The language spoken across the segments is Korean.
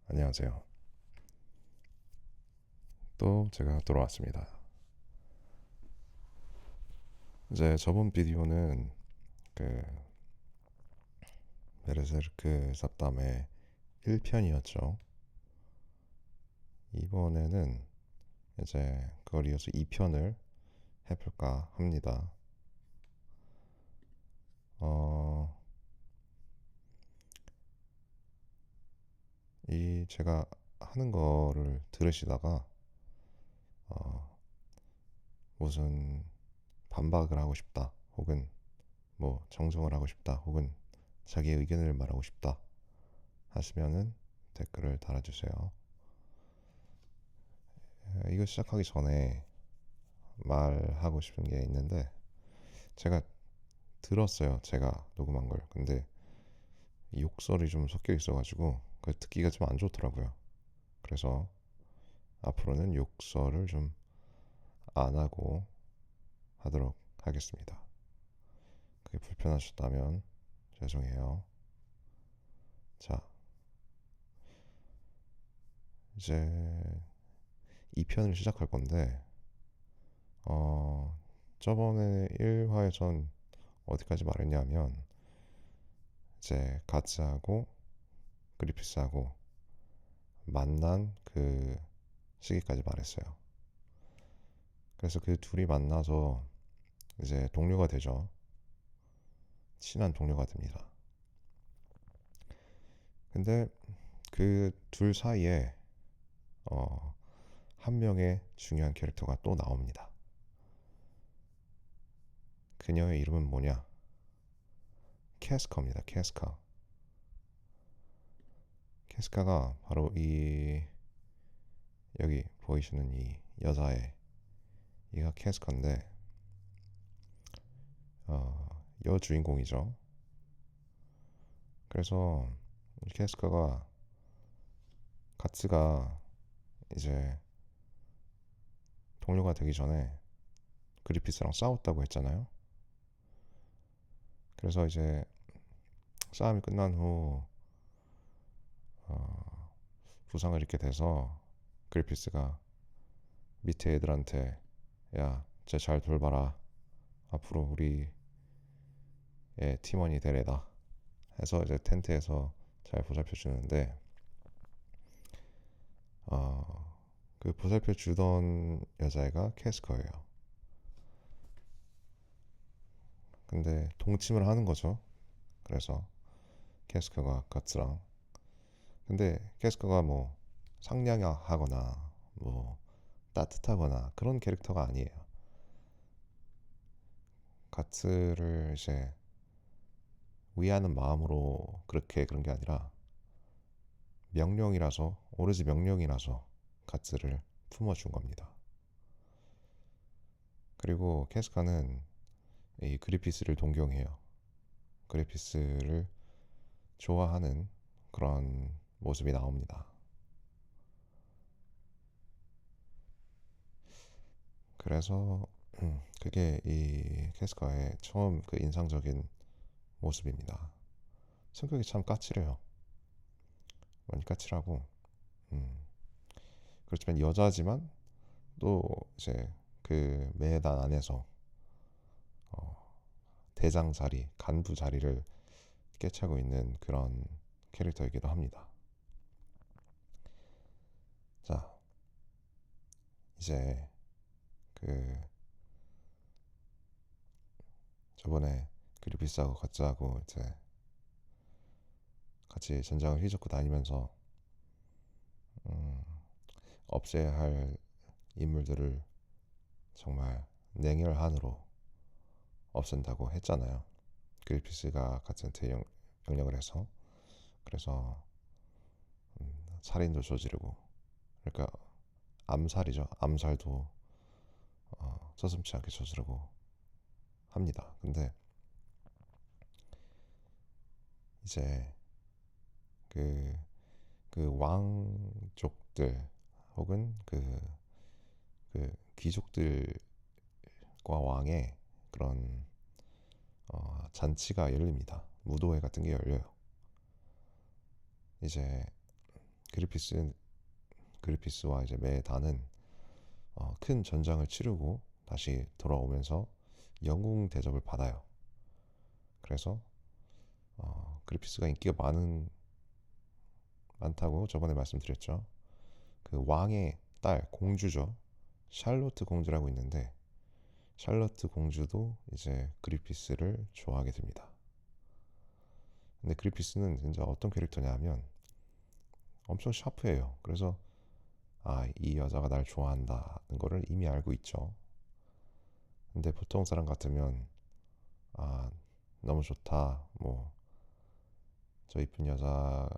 안녕하세요. 또 제가 돌아왔습니다. 이제 저번 비디오는 그 베르세르크 sab담의 1편이었죠. 이번에는 이제 그걸 이어서 2편을 해볼까 합니다. 이 제가 하는 거를 들으시다가 무슨 반박을 하고 싶다, 혹은 뭐 정정을 하고 싶다, 혹은 자기의 의견을 말하고 싶다 하시면은 댓글을 달아주세요. 이거 시작하기 전에 말하고 싶은 게 있는데, 제가 들었어요. 제가 녹음한 걸. 근데 욕설이 좀 섞여 있어가지고 그 듣기가 좀 안 좋더라고요. 그래서 앞으로는 욕설을 좀 안 하고 하도록 하겠습니다. 그게 불편하셨다면 죄송해요. 자, 이제 2편을 시작할 건데, 저번에 1화에선 어디까지 말했냐면, 이제 가츠하고 그리피스하고 만난 그 시기까지 말했어요. 그래서 그 둘이 만나서 이제 동료가 되죠. 친한 동료가 됩니다. 근데 그 둘 사이에 어, 한 명의 중요한 캐릭터가 또 나옵니다. 그녀의 이름은 뭐냐? 캐스커입니다. 캐스커. 캐스카가 바로 이 여기 보이시는 이 여자의, 이가 캐스커인데 여주인공이죠. 그래서 캐스커가, 가츠가 이제 동료가 되기 전에 그리피스랑 싸웠다고 했잖아요. 그래서 이제 싸움이 끝난 후 부상을 입게 돼서 그리피스가 밑에 애들한테, 야, 쟤 잘 돌봐라, 앞으로 우리의 팀원이 되래다 해서 이제 텐트에서 잘 보살펴 주는데, 그 보살펴 주던 여자애가 캐스커예요. 근데 동침을 하는 거죠. 그래서 캐스커가 가츠랑, 근데 캐스커가 뭐 상냥하거나 뭐 따뜻하거나 그런 캐릭터가 아니에요. 가츠를 이제 위하는 마음으로 그렇게 그런 게 아니라, 명령이라서, 오로지 명령이라서 가츠를 품어준 겁니다. 그리고 캐스카는 이 그리피스를 동경해요. 그리피스를 좋아하는 그런 모습이 나옵니다. 그래서 그게 이 캐스카의 처음 그 인상적인 모습입니다. 성격이 참 까칠해요. 많이 까칠하고, 음, 그렇지만 여자지만 또 이제 그 매단 안에서 대장 자리, 간부 자리를 깨차고 있는 그런 캐릭터이기도 합니다. 자, 이제 그 저번에 그리피스하고 가츠하고 이제 같이 전장을 휘젓고 다니면서 음, 없애야 할 인물들을 정말 냉혈한으로 없앤다고 했잖아요. 그리피스가 가츠한테 명령을 해서. 그래서 살인도 저지르고, 그러니까 암살이죠. 암살도 서슴지 않게 저지르고 합니다. 근데 이제 그, 그 왕족들, 혹은 그 귀족들과 왕의 그런 잔치가 열립니다. 무도회 같은 게 열려요. 이제 그리피스와 이제 메단은 큰 전장을 치르고 다시 돌아오면서 영웅 대접을 받아요. 그래서 그리피스가 인기가 많다고 저번에 말씀드렸죠. 그 왕의 딸 공주죠. 샬로트 공주라고 있는데 샬로트 공주도 이제 그리피스를 좋아하게 됩니다. 근데 그리피스는 진짜 어떤 캐릭터냐면 엄청 샤프해요. 그래서 이 여자가 날 좋아한다는 거를 이미 알고 있죠. 근데 보통 사람 같으면 아 너무 좋다, 뭐 저 이쁜 여자가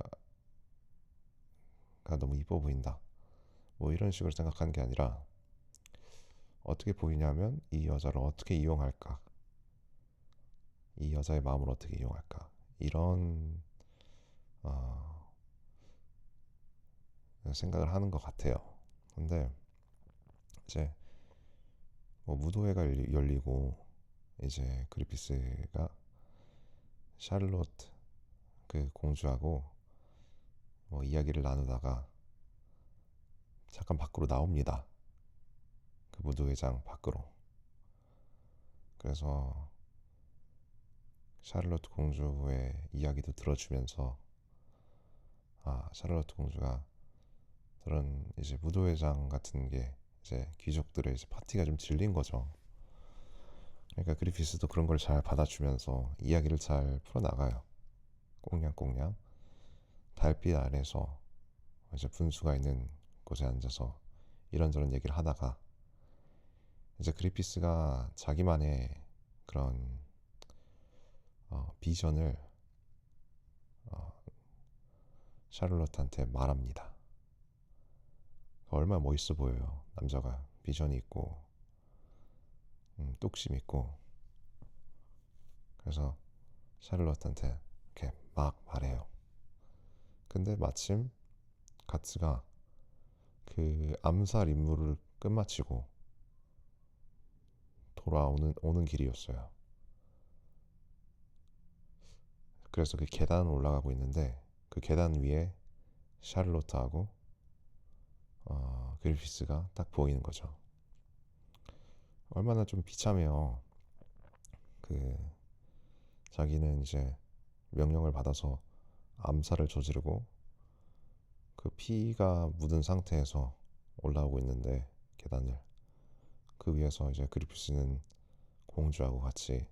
너무 이뻐 보인다, 뭐 이런 식으로 생각하는 게 아니라 어떻게 보이냐면 이 여자를 어떻게 이용할까, 이 여자의 마음을 어떻게 이용할까, 이런 어, 생각을 하는 것 같아요. 근데 이제 뭐 무도회가 열리고 이제 그리피스가 샬롯 그 공주하고 뭐 이야기를 나누다가 잠깐 밖으로 나옵니다. 그 무도회장 밖으로. 그래서 샤를로트 공주의 이야기도 들어주면서 샤를로트 공주가 그런 이제 무도회장 같은 게 이제 귀족들의 이제 파티가 좀 질린 거죠. 그러니까 그리피스도 그런 걸 잘 받아주면서 이야기를 잘 풀어나가요. 꽁냥꽁냥 달빛 아래서 이제 분수가 있는 곳에 앉아서 이런저런 얘기를 하다가 이제 그리피스가 자기만의 그런 비전을 어, 샤를로트한테 말합니다. 얼마나 멋있어 보여요. 남자가 비전이 있고 뚝심 있고. 그래서 샤를로트한테 이렇게 막 말해요. 근데 마침 가츠가 그 암살 임무를 끝마치고 오는 길이었어요. 그래서 그 계단을 올라가고 있는데 그 계단 위에 샤를로트하고 그리피스가 딱 보이는 거죠. 얼마나 좀 비참해요. 그 자기는 이제 명령을 받아서 암살을 저지르고 그 피가 묻은 상태에서 올라오고 있는데 계단을 그 위에서 이제 그리피스는 공주하고 같이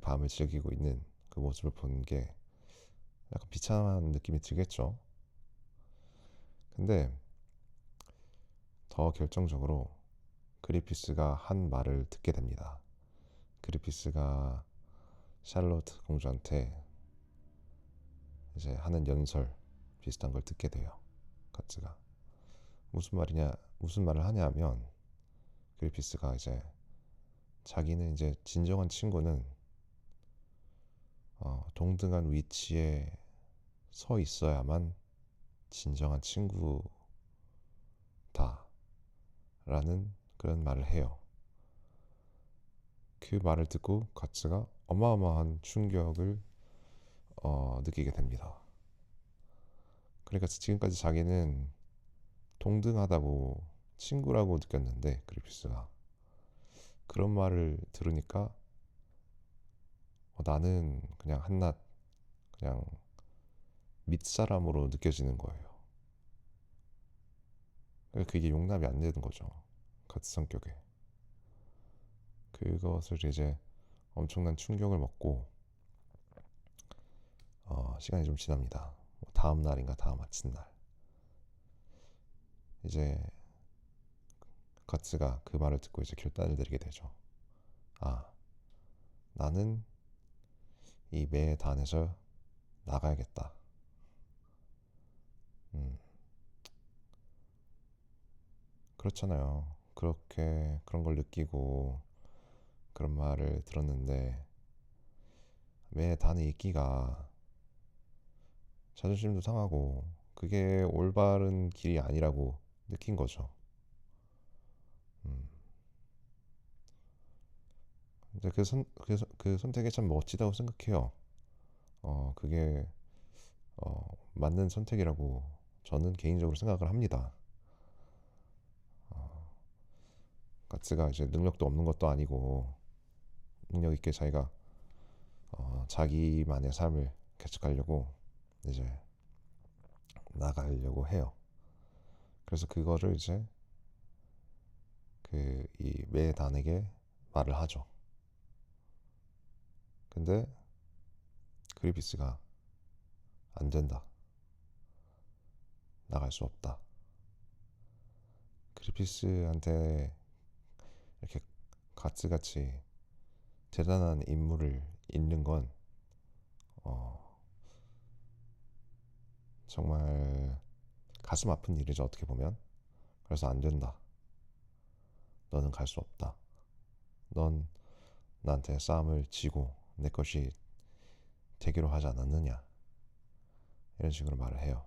밤을 즐기고 있는 그 모습을 보는 게 약간 비참한 느낌이 들겠죠. 근데 더 결정적으로 그리피스가 한 말을 듣게 됩니다. 그리피스가 샬롯 공주한테 이제 하는 연설 비슷한 걸 듣게 돼요. 가츠가 무슨 말을 하냐면 그리피스가 이제 자기는 이제 진정한 친구는 동등한 위치에 서 있어야만 진정한 친구다라는 그런 말을 해요. 그 말을 듣고 가츠가 어마어마한 충격을 느끼게 됩니다. 그러니까 지금까지 자기는 동등하다고 친구라고 느꼈는데 그리피스가 그런 말을 들으니까 나는 그냥 한낱 그냥 밑사람으로 느껴지는 거예요. 그러니까 그게 용납이 안 되는 거죠. 같은 성격에. 그것을 이제 엄청난 충격을 먹고 시간이 좀 지납니다. 다음 날인가 다음 아침날 이제 가츠가 그 말을 듣고 이제 결단을 내리게 되죠. 나는 이 매단에서 나가야겠다. 그렇잖아요. 그렇게 그런 걸 느끼고 그런 말을 들었는데 매단에 있기가 자존심도 상하고 그게 올바른 길이 아니라고 느낀 거죠. 음. 근데 그 선택이 참 멋지다고 생각해요. 그게 맞는 선택이라고 저는 개인적으로 생각을 합니다. 어, 가츠가 이제 능력도 없는 것도 아니고 능력 있게 자기가 자기만의 삶을 개척하려고 이제 나가려고 해요. 그래서 그거를 이제 그 이 메단에게 말을 하죠. 근데 그리피스가 안 된다. 나갈 수 없다. 그리피스한테 이렇게 가츠같이 대단한 인물을 잃는 건 어, 정말 가슴 아픈 일이죠, 어떻게 보면. 그래서 안 된다. 너는 갈 수 없다. 넌 나한테 싸움을 지고 내 것이 되기로 하지 않았느냐. 이런 식으로 말을 해요.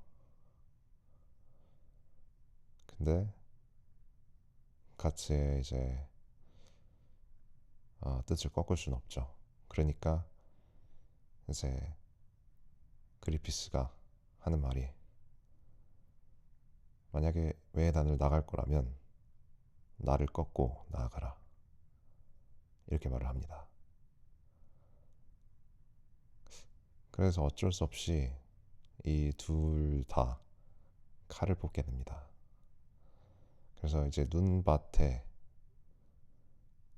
근데 가츠의 이제 뜻을 꺾을 수는 없죠. 그러니까 이제 그리피스가 하는 말이, 만약에 외해단을 나갈 거라면 나를 꺾고 나아가라. 이렇게 말을 합니다. 그래서 어쩔 수 없이 이 둘 다 칼을 뽑게 됩니다. 그래서 이제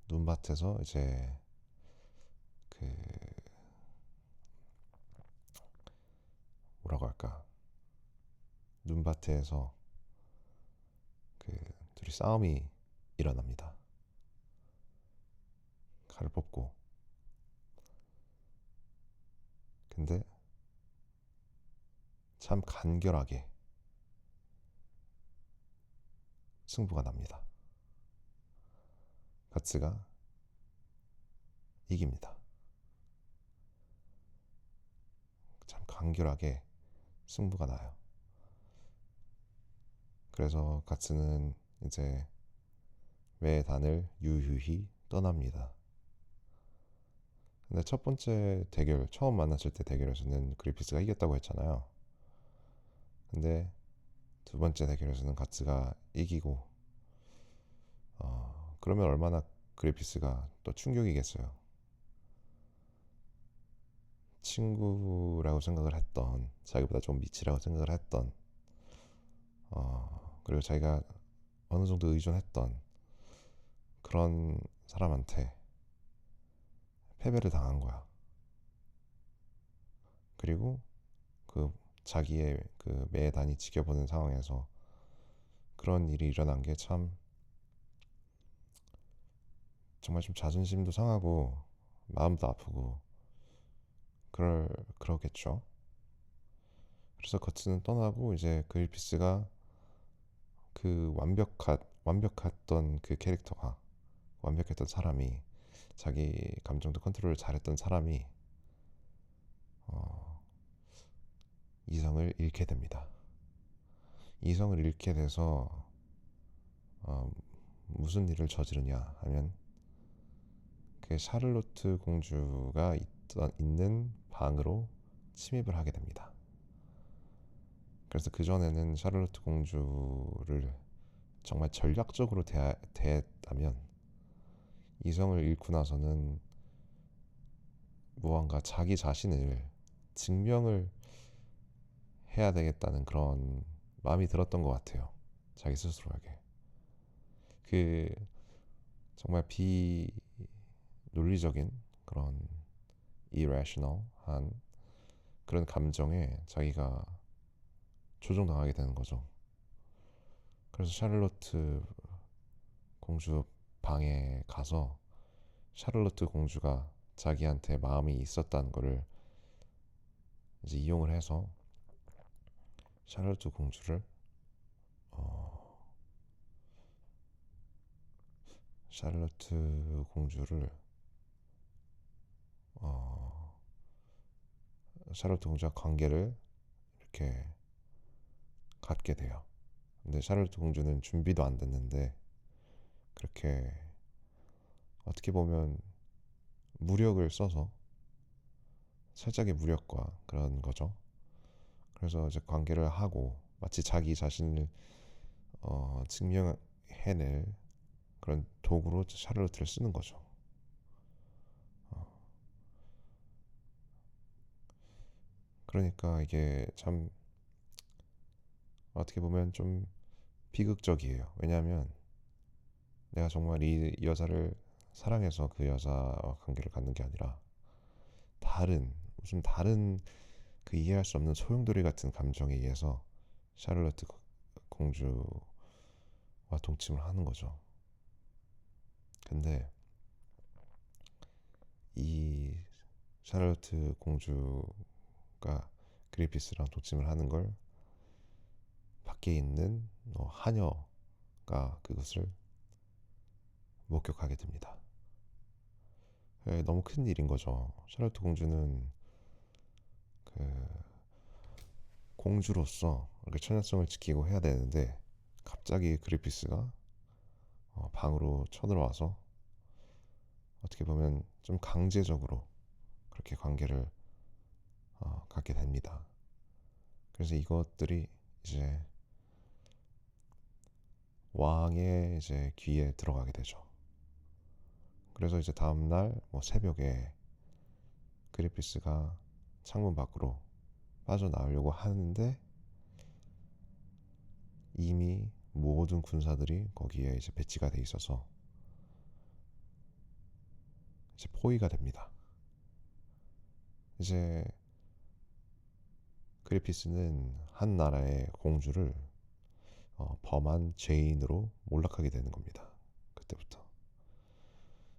눈밭에서 이제 그 뭐라고 할까, 눈밭에서 그 둘이 싸움이 일어납니다. 칼을 뽑고. 근데 참 간결하게 승부가 납니다. 가츠가 이깁니다. 참 간결하게 승부가 나요. 그래서 가츠는 이제 외단을 유유히 떠납니다. 근데 첫 번째 대결, 처음 만났을 때 대결에서는 그리피스가 이겼다고 했잖아요. 근데 두 번째 대결에서는 가츠가 이기고, 그러면 얼마나 그리피스가 또 충격이겠어요. 친구라고 생각을 했던, 자기보다 좀 미치라고 생각을 했던, 그리고 자기가 어느 정도 의존했던 그런 사람한테 패배를 당한 거야. 그리고 그 자기의 그 매단이 지켜보는 상황에서 그런 일이 일어난 게 참 정말 좀 자존심도 상하고 마음도 아프고 그러겠죠. 그래서 거츠는 떠나고 이제 그리피스가 그 완벽했던 그 캐릭터가, 완벽했던 사람이, 자기 감정도 컨트롤을 잘했던 사람이 어, 이성을 잃게 됩니다. 이성을 잃게 돼서 어, 무슨 일을 저지르냐 하면 그 샤를로트 공주가 있는 방으로 침입을 하게 됩니다. 그래서 그전에는 샤를로트 공주를 정말 전략적으로 대했다면, 이성을 잃고 나서는 무언가 자기 자신을 증명을 해야 되겠다는 그런 마음이 들었던 것 같아요. 자기 스스로에게. 그 정말 비논리적인 그런 irrational한 그런 감정에 자기가 조종당하게 되는 거죠. 그래서 샤를로트 공주 방에 가서 샤를로트 공주가 자기한테 마음이 있었다는 거를 이제 이용을 해서 샤를로트 공주를 어, 샤를로트 공주를 어, 샤를로트 공주와 관계를 이렇게 갖게 돼요. 근데 샤를로트 공주는 준비도 안 됐는데 그렇게 어떻게 보면 무력을 써서, 살짝의 무력과 그런 거죠. 그래서 이제 관계를 하고 마치 자기 자신을 증명해낼 그런 도구로 샤를로트를 쓰는 거죠. 어, 그러니까 이게 참 어떻게 보면 좀 비극적이에요. 왜냐하면 내가 정말 이 여자를 사랑해서 그 여자와 관계를 갖는 게 아니라 무슨 다른 그 이해할 수 없는 소용돌이 같은 감정에 의해서 샤를로트 공주와 동침을 하는 거죠. 근데 이 샤를로트 공주가 그리피스랑 동침을 하는 걸 밖에 있는 하녀가 그것을 목격하게 됩니다. 너무 큰 일인 거죠. 샤를로트 공주는 그 공주로서 이렇게 처녀성을 지키고 해야 되는데 갑자기 그리피스가 방으로 쳐들어와서 어떻게 보면 좀 강제적으로 그렇게 관계를 갖게 됩니다. 그래서 이것들이 이제 왕의 이제 귀에 들어가게 되죠. 그래서 이제 다음날 새벽에 그리피스가 창문 밖으로 빠져나오려고 하는데 이미 모든 군사들이 거기에 이제 배치가 돼 있어서 이제 포위가 됩니다. 이제 그리피스는 한 나라의 공주를 범한 죄인으로 몰락하게 되는 겁니다. 그때부터.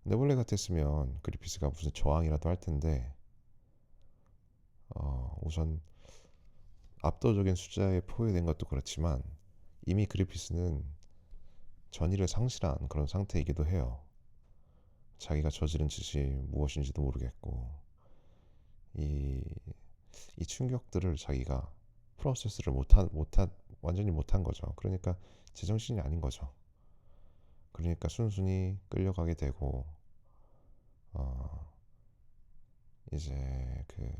근데 원래 같았으면 그리피스가 무슨 저항이라도 할 텐데 우선 압도적인 숫자에 포위된 것도 그렇지만 이미 그리피스는 전의를 상실한 그런 상태이기도 해요. 자기가 저지른 짓이 무엇인지도 모르겠고 이, 이 충격들을 자기가 프로세스를 완전히 못한 거죠. 그러니까 제정신이 아닌 거죠. 그러니까 순순히 끌려가게 되고 어, 이제 그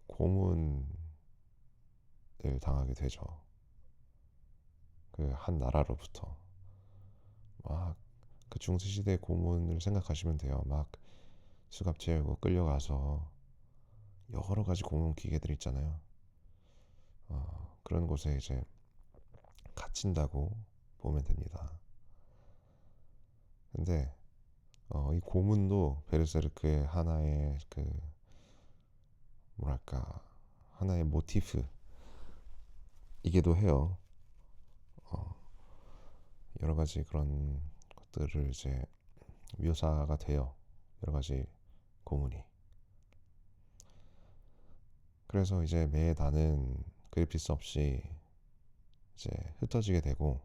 고문을 당하게 되죠. 그 한 나라로부터 막 그 중세시대 고문을 생각하시면 돼요. 막 수갑 채우고 끌려가서 여러 가지 고문 기계들 있잖아요. 그런 곳에 이제 갇힌다고 보면 됩니다. 근데 이 고문도 베르세르크의 하나의 그 뭐랄까 하나의 모티프이기도 해요. 어, 여러 가지 그런 것들을 이제 묘사가 돼요. 여러 가지 고문이. 그래서 이제 매단은 그리피스 없이 이제 흩어지게 되고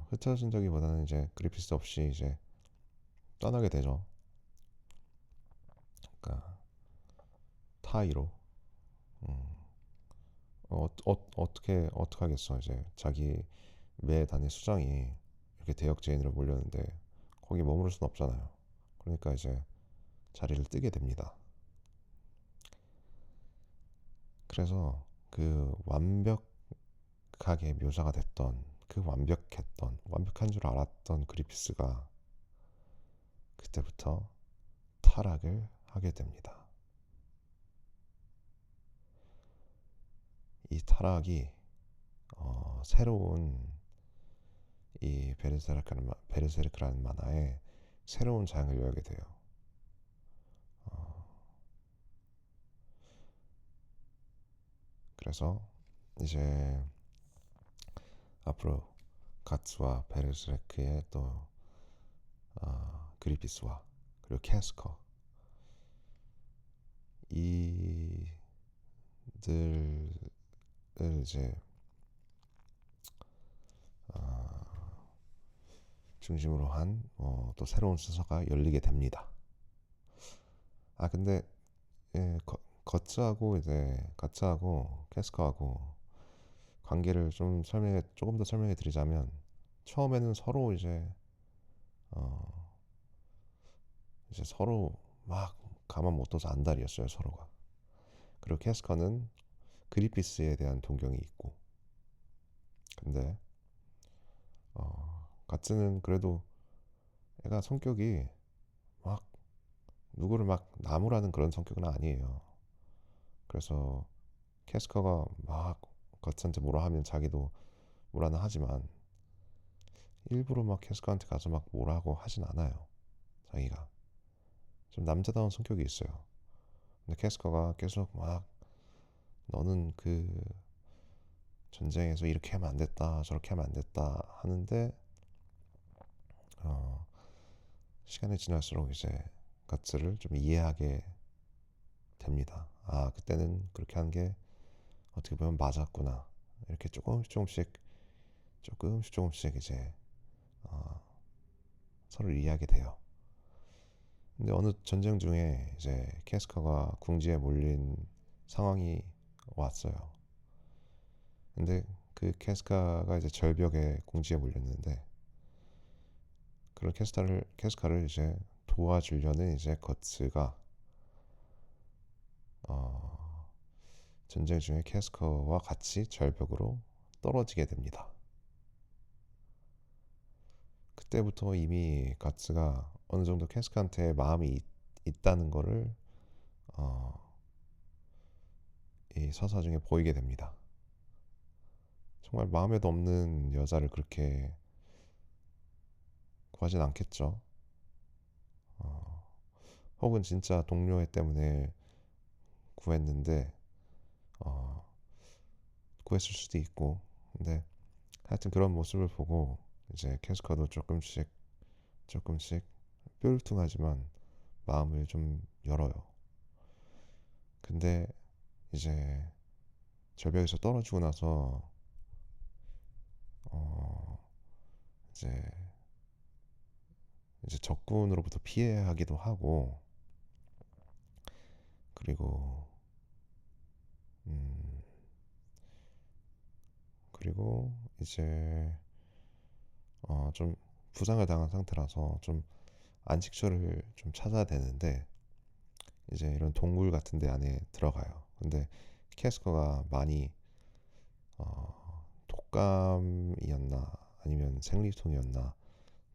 흩어진다기보다는 이제 그리피스 없이 이제 떠나게 되죠. 그러니까 타이로. 음, 어떻게 하겠어. 이제 자기 매단의 수장이 이렇게 대역죄인으로 몰렸는데 거기 머무를 순 없잖아요. 그러니까 이제 자리를 뜨게 됩니다. 그래서 그 완벽하게 묘사가 됐던 그 완벽한 줄 알았던 그리피스가 그때부터 타락을 하게 됩니다. 이 타락이 새로운 이 베르세르크라는 만화에 새로운 장을 열게 돼요. 어, 그래서 이제 앞으로 가츠와 베르세르크의 또 그리피스와 그리고 캐스커 이들을 이제 중심으로 한 또 새로운 수서가 열리게 됩니다. 근데 가츠하고 캐스커하고 관계를 조금 더 설명해 드리자면 처음에는 서로 이제 서로 막 가만 못 둬서 안달이었어요 서로가. 그리고 캐스커는 그리피스에 대한 동경이 있고, 근데 가츠는 그래도 애가 성격이 막 누구를 막 나무라는 그런 성격은 아니에요. 그래서 캐스커가 막 가츠한테 뭐라 하면 자기도 뭐라는 하지만 일부러 막 캐스커한테 가서 막 뭐라고 하진 않아요. 자기가 좀 남자다운 성격이 있어요. 근데 캐스커가 계속 막 너는 그 전쟁에서 이렇게 하면 안 됐다 저렇게 하면 안 됐다 하는데 어, 시간이 지날수록 이제 가츠를 좀 이해하게 됩니다. 아, 그때는 그렇게 한 게 어떻게 보면 맞았구나. 이렇게 조금씩 이제 어, 서로를 이해하게 돼요. 근데 어느 전쟁 중에 이제 캐스커가 궁지에 몰린 상황이 왔어요. 근데 그 캐스카가 이제 절벽에 궁지에 몰렸는데 그런 캐스카를 이제 도와주려는 이제 거츠가 어, 전쟁 중에 캐스커와 같이 절벽으로 떨어지게 됩니다. 그때부터 이미 가츠가 어느 정도 캐스카한테 마음이 있다는 거를 어, 이 서사 중에 보이게 됩니다. 정말 마음에도 없는 여자를 그렇게 구하진 않겠죠. 어, 혹은 진짜 동료애 때문에 구했는데 어, 구했을 수도 있고. 근데 하여튼 그런 모습을 보고 이제 캐스커도 조금씩 뾰루퉁하지만 마음을 좀 열어요. 근데 이제 절벽에서 떨어지고 나서 어 이제 적군으로부터 피해하기도 하고 그리고 음 그리고 이제 좀 부상을 당한 상태라서 좀 안식처를 좀 찾아야 되는데 이제 이런 동굴 같은 데 안에 들어가요. 근데 캐스커가 많이 독감이었나 아니면 생리통이었나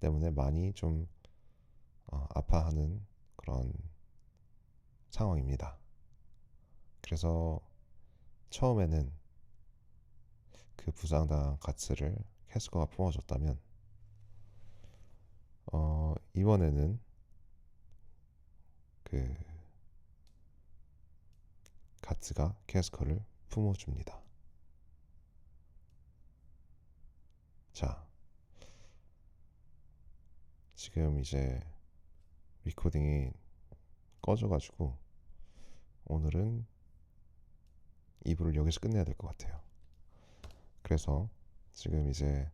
때문에 많이 좀 아파하는 그런 상황입니다. 그래서 처음에는 그 부상당한 가츠를 캐스커가 품어줬다면 이번에는 그 가츠가 캐스커를 품어줍니다. 자, 지금 이제 리코딩이 꺼져가지고 오늘은 2부를 여기서 끝내야 될 것 같아요. 그래서 지금 이제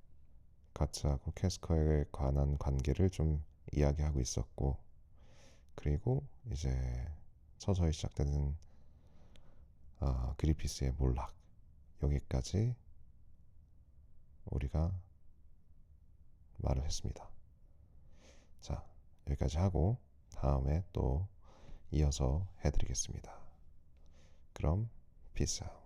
가츠하고 캐스커에 관한 관계를 좀 이야기하고 있었고, 그리고 이제 서서히 시작되는 그리피스의 몰락, 여기까지 우리가 말을 했습니다. 자, 여기까지 하고 다음에 또 이어서 해드리겠습니다. 그럼 피스 아웃.